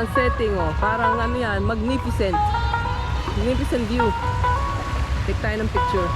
Sunsetting, oh. Parang ano yan, magnificent. Magnificent view. Take tayo ng picture.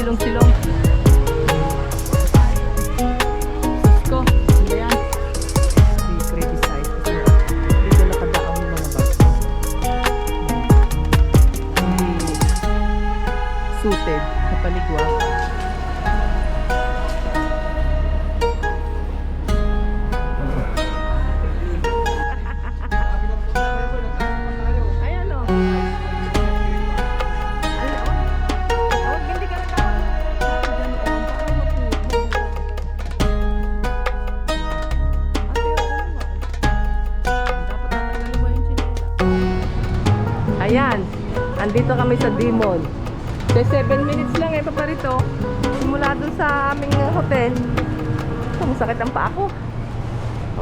Silong-silong. Cisco, ano yan? Crazy side. Dito nakadaang yung mga bag. Hindi suited na paligwa. Ayan, andito kami sa D-Mall. 7 minutes lang paparito. Simula dun sa aming hotel. Masakit ang paa ko.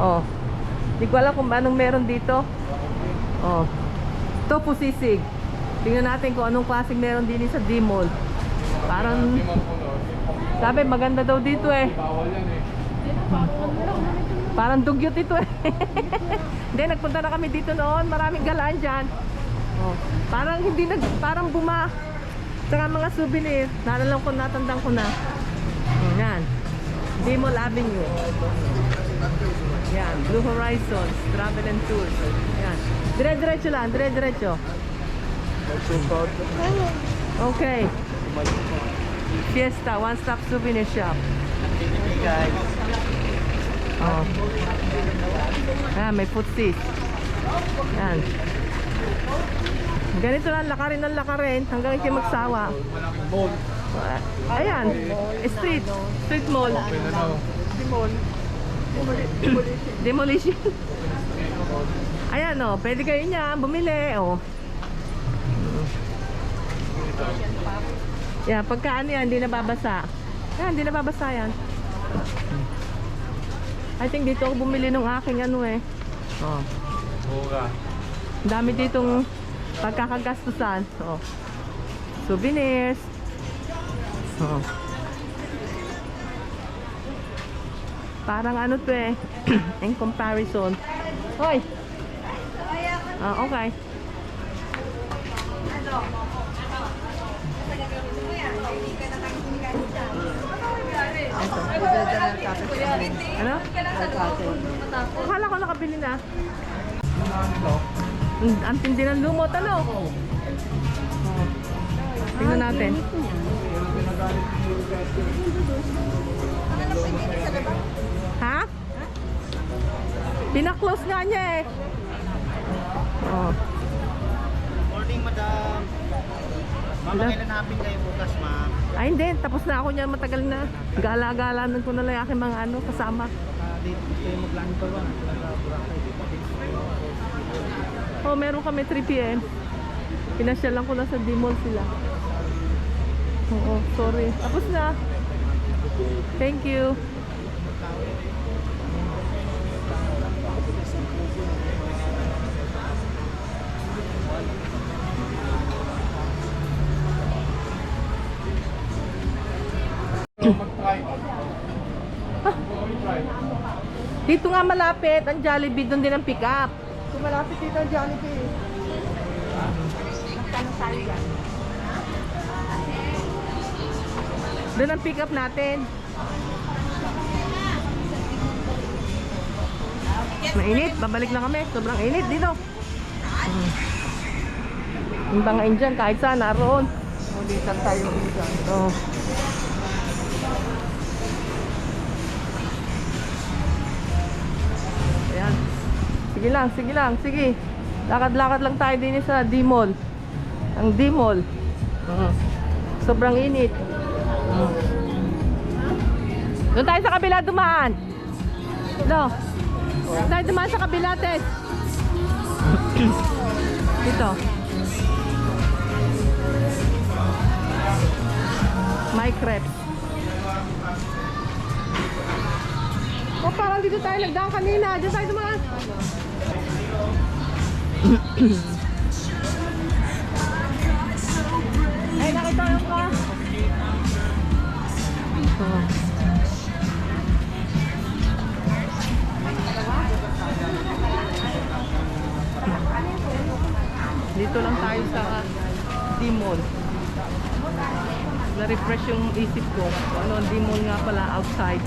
Oh, di ko alam kung anong meron dito. Oh, tofu sisig. Tingnan natin kung anong klaseng meron din sa D-Mall. Parang, sabi maganda daw dito eh. Parang dugyot ito eh. Hindi, nagpunta na kami dito noon. Maraming galaan dyan. Oh, parang hindi parang saka mga souvenir. Natandang ko na. Yan. D-Mall Avenue. Yan, Blue Horizons Travel and Tours. Yan. Dire-diretso lang, dire-diretso. Okay. Fiesta, one-stop souvenir shop. Guys. Oh. Yan, may footseat. Yan. Ganito lang, lakarin hanggang hindi magsawa. Ayan, street mall. Demolition. Ayan o, pwede kayo niya bumili o. Yan, pagka ano yan, hindi nababasa. Yan, hindi nababasa yan. I think dito ako bumili ng aking ano eh. Oh. Dami ditong pagkakagastusan. Oh. Souvenirs. Oh. Parang ano to eh. In comparison. Hoy. Okay. Ano? Akala ko nakabili na. Ang tindi ng lumot, ano? Tingnan natin. Ha? Pinaklose nga niya eh. Oh. Morning, madam. Mama, kailan namin kayo bukas, ma'am? Ay hindi, tapos na ako niyan, matagal na. Gala-galanan ko na lang aking mga ano, kasama. Dito kayo mag-land pa ba? Oh, meron kami 3 PM. Pinasyalan ko lang sa D-Mall sila. Oo, sorry. Tapos na. Thank you. Dito nga malapit ang Jollibee, doon din ang pick up. Kung malapit dito ang Jollibee. Doon ang pick up natin. Mainit, babalik na kami. Sobrang init dito. Yung mga Indian, kahit saan, naroon. Ulitan tayo dyan. Oh. Ayan. Sige lang, sige. Lakad-lakad lang tayo din sa D-Mall. Ang D-Mall. Sobrang init. Doon tayo sa kabila dumaan. No. Doon tayo dumaan sa kabila, Tess. Dito. My crepes. Oh, parang dito tayo nagdaan kanina. Diyan tayo dumaan. Ay, nakita yung ka. Oh. Dito lang tayo sa D-Mall. Na-refresh yung isip ko. Ano, D-Mall nga pala outside.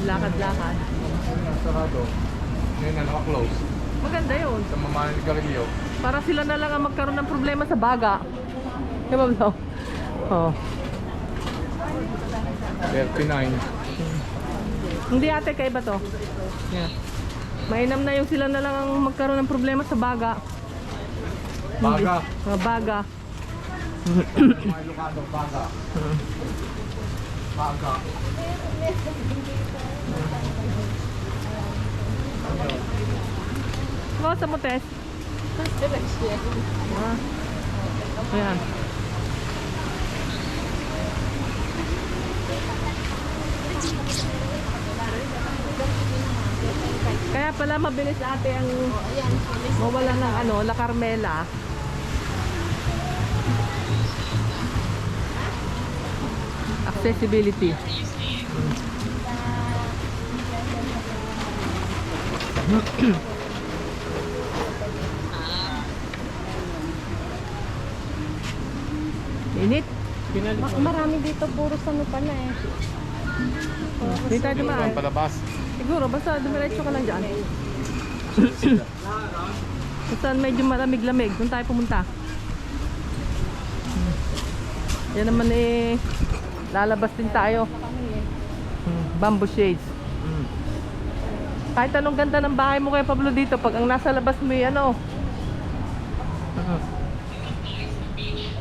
Lakad-lakad. Sarado. Ngayon na naka-close. Maganda yun. Sa mamahan ni Garillo. Para sila na lang ang magkaroon ng problema sa baga. Diba ba? Oh. 39. Hindi ate, kaiba to. Yeah. Mainam na yung sila na lang ang magkaroon ng problema sa baga. Baga. Mga baga. Mga Ilocano, baga. Baga. Mga sa mo, Tess? Ayan. Kaya pala mabilis ate ang mawala ng ano, La Carmela. Accessibility. Init. Marami dito puro ano pa na eh. Dito tayo dumaan. Palabas. Siguro, basta dumiretso ka lang dyan. Basta medyo malamig-lamig. Doon tayo pumunta. Yan naman eh, lalabas din tayo. Bamboo shades. Kahit anong ganda ng bahay mo kay Pablo dito, pag ang nasa labas mo yung ano,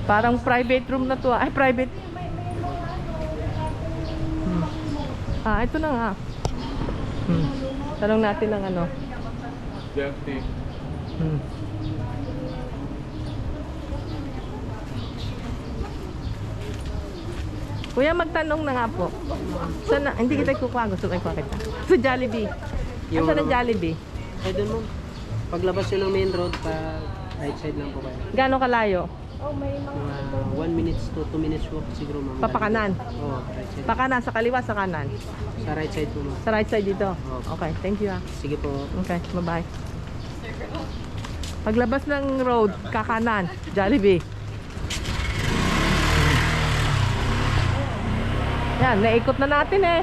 parang private room na to. Ay, private. Ito na nga. Tanong natin ng ano. Dirty. Kuya, magtanong na nga po. Sana, hindi kita kukuha. Gusto ko ikuha kita. Sa Jollibee. Saan ang Jollibee? Ay, doon mo. Paglabas yun ng main road, pa right side lang po kayo. Gano'ng kalayo? Mga 1 minutes to 2 minutes walk siguro ma'am. Papakanan. Oo, right side. Pakanan, sa kaliwa, sa kanan. Sa right side po ma'am. Sa right side dito. Oo. Okay, thank you ah. Sige po. Okay, bye-bye. Paglabas ng road, kakanan, Jollibee. Yan, naikot na natin eh.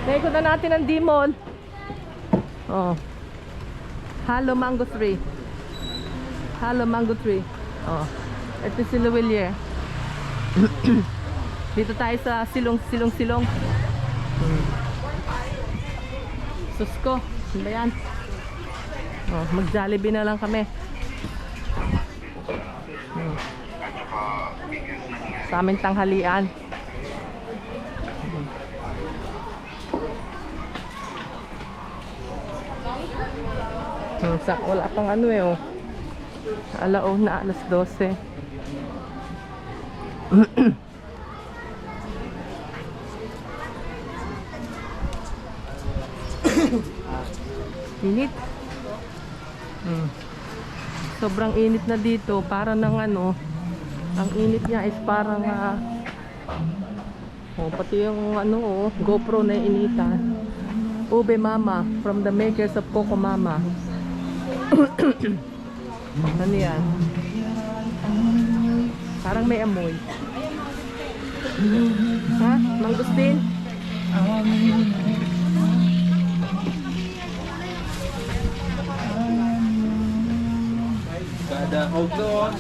Naikot na natin ang D-Mall. Oh. Hello Mango Tree. Hello Mango Tree. Oh. Ito si Luwilier. Dito tayo sa silong. Susko. Ano ba yan? Oh, mag-Jollibee na lang kami. Sa aming tanghalian. Wala pang ano eh oh. Alaon na alas 12. Init. Sobrang init na dito. Para ng ano, ang init niya is parang oh, pati yung ano oh, GoPro na initan. Ube Mama from the makers of Coco Mama. Ano yan? Parang may amoy. Ha? Mangustin? doon.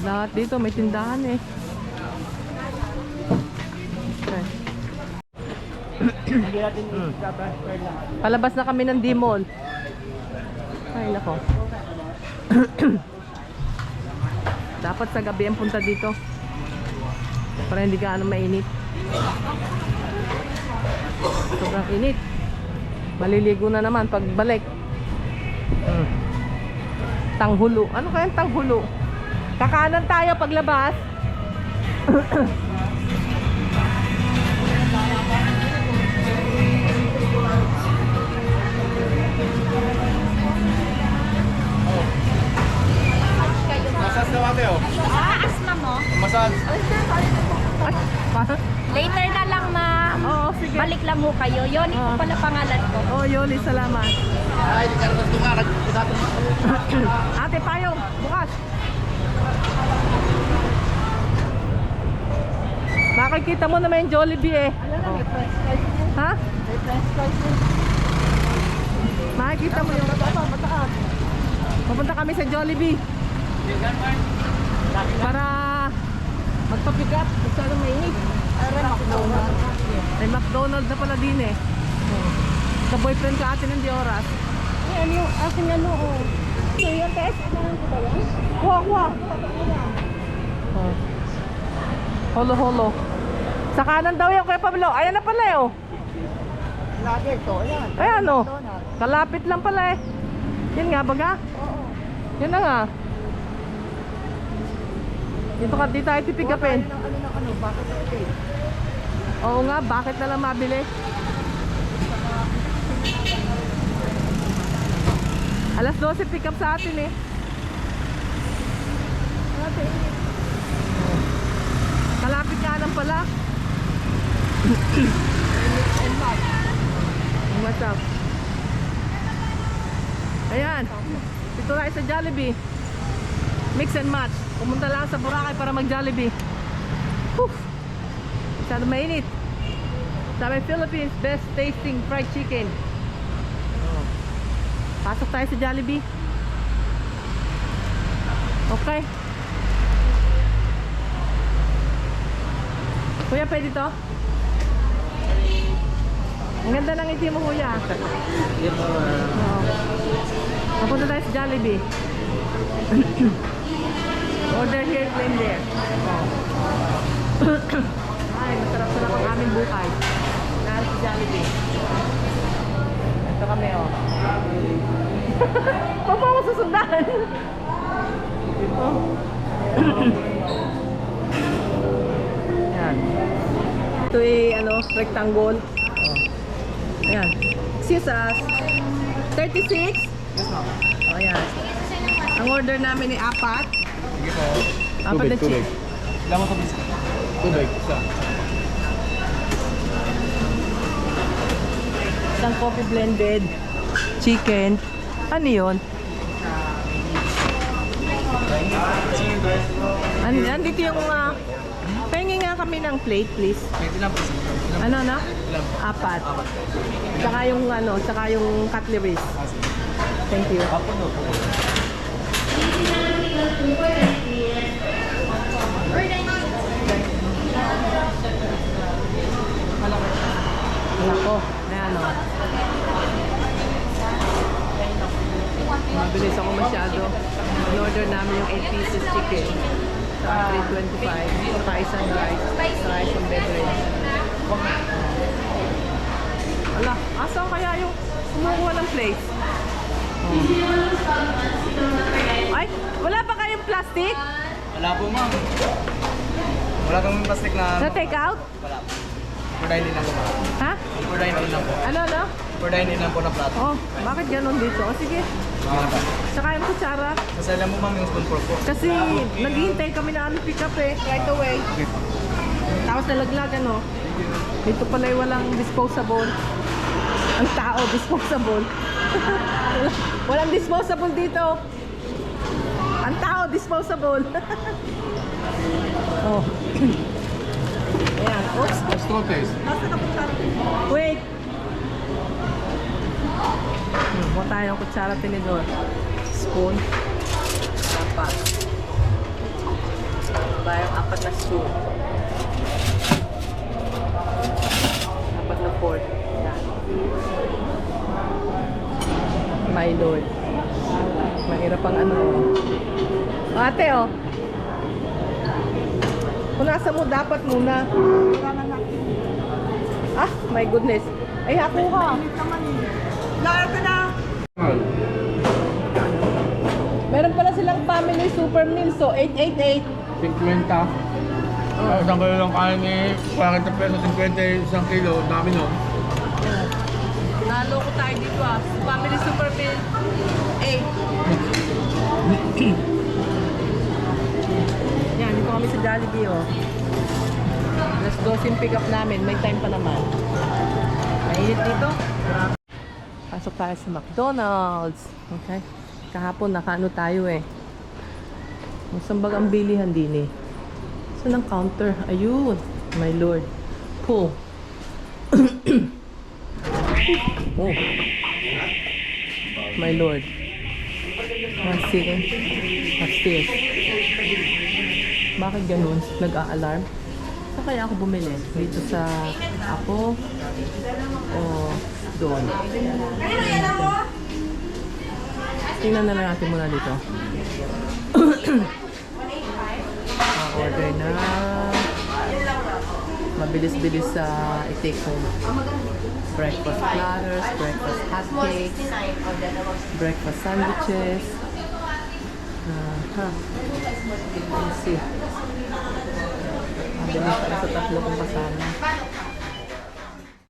Lahat dito may tindahan eh. Okay. Palabas na kami ng D-Mall. Ay nako. Dapat sa gabi ang punta dito para hindi gaano mainit. Sobrang init. Maliligo na naman pagbalik. Tanghulo. Ano kaya ang tanghulo? Kakanan tayo paglabas. Masas daw ate oh. Asma mo? Masas. Later na lang, ma. Oo, sige. Balik lang ho kayo. Yoni po pala pangalan ko. Oh, Yoli, salamat. Ay, di ka naman tumarag. Ate Payong, bukas. Makikita mo naman yung Jollibee eh. Ha? Makikita mo yung mataas. Pupunta kami sa Jollibee. Para magpapigat. Masyado mainit. May McDonald's na pala din eh. Sa boyfriend ka atin hindi oras. Ano yung aking ano, oh. So, yung test, ano ba yan? Kuha. Oh. Holo. Sa kanan daw yan, Kuya Pablo. Ayan na pala eh, oh. Lagi ito, ayan. Ayan, oh. Kalapit lang pala eh. Yan nga, baga? Oo. Yan na nga. Dito tayo tipigapin. Bakit ito? Oo nga, bakit na lang mabili? Alas 12 pick up sa atin eh. Kalapit nga lang pala. What's up? Ayan. Dito tayo sa Jollibee. Mix and match. Pumunta lang sa Boracay para mag Jollibee. Whew. Masyado mainit. Sabi Philippines best tasting fried chicken. Pasok tayo sa Jollibee. Okay. Kuya, pwede to? Ang ganda ng ngiti mo, kuya. Oo. Papunta tayo sa Jollibee. Order here, claim there. Ay, masarap-sarap ang aming bukay. Naan sa Jollibee. Ito kami, oh. Papa mo susundan. Oh. Yan. Ito ay ano, rectangle. Oh. Ayan. Excuse us. 36? Yes ma'am. Oh, ayan. Ang order namin ay apat. Sige po. Apat na Tubig. chips. Ilan mo ito bisa? Tubig. Isa. Isang coffee blended chicken. Ano yun? Andito yung pahingi nga kami ng plate, please. Pwede lang po. Ano na? Apat. Saka yung saka yung cutleries. Thank you. Nako, na ano. Mabilis ako masyado. In-order namin yung 8 pieces chicken. Saka 325. Saka isang rice. Saka isang beverage. Ala, asan kaya yung kumukuha ng plate? Ay, wala pa kayong plastic? Wala po ma'am. Wala kang plastic na... Na take out? Wala po. For dining lang po ma'am. Ha? For dining lang po. Ano? For dining lang po na plato. Oh, bakit ganun dito? O sige, saka yung kutsara. Sasala mo ma'am yung spoon fork po. Kasi naghihintay kami na pick up eh, right away. Okay po. Tapos nalaglag ano. Dito pala yung walang disposable. Ang tao, disposable. Walang disposable dito. Ang tao, disposable. Oh. Ayan, oops. Straw taste. Wait. Huwag tayong kutsara tinidor. spoon. Apat. Bayang 4 na spoon. 4 na fork. Yan. My Lord. Mahirap ang ano. Ate, oh. Kung nasa mo, dapat muna. Ah, my goodness. Ay, ako ka. Meron pala silang family super meal. So, 888. 50. Isang kilo lang kain eh, 40 pesos, 50 isang kilo, dami no? Naloko tayo dito ah. Family super meal. 8. Yan, dito kami sa Jollibee oh. Let's go yung pick up namin. May time pa naman. Mainit dito. Pasok tayo sa McDonald's. Okay. Kahapon nakaano tayo eh. Saan ba ang bilihan din eh? Saan ang counter? Ayun. My Lord. Pull. Oh. My Lord. One second. Upstairs. Bakit ganun? Nag-a-alarm? Saan kaya ako bumili? Dito sa ako? O doon? Tingnan na lang natin muna dito. Order na. Mabilis-bilis sa i-take home. Breakfast platters, breakfast hotcakes, breakfast sandwiches. Let's see. Mabilis pala sa tatlo kong kasama.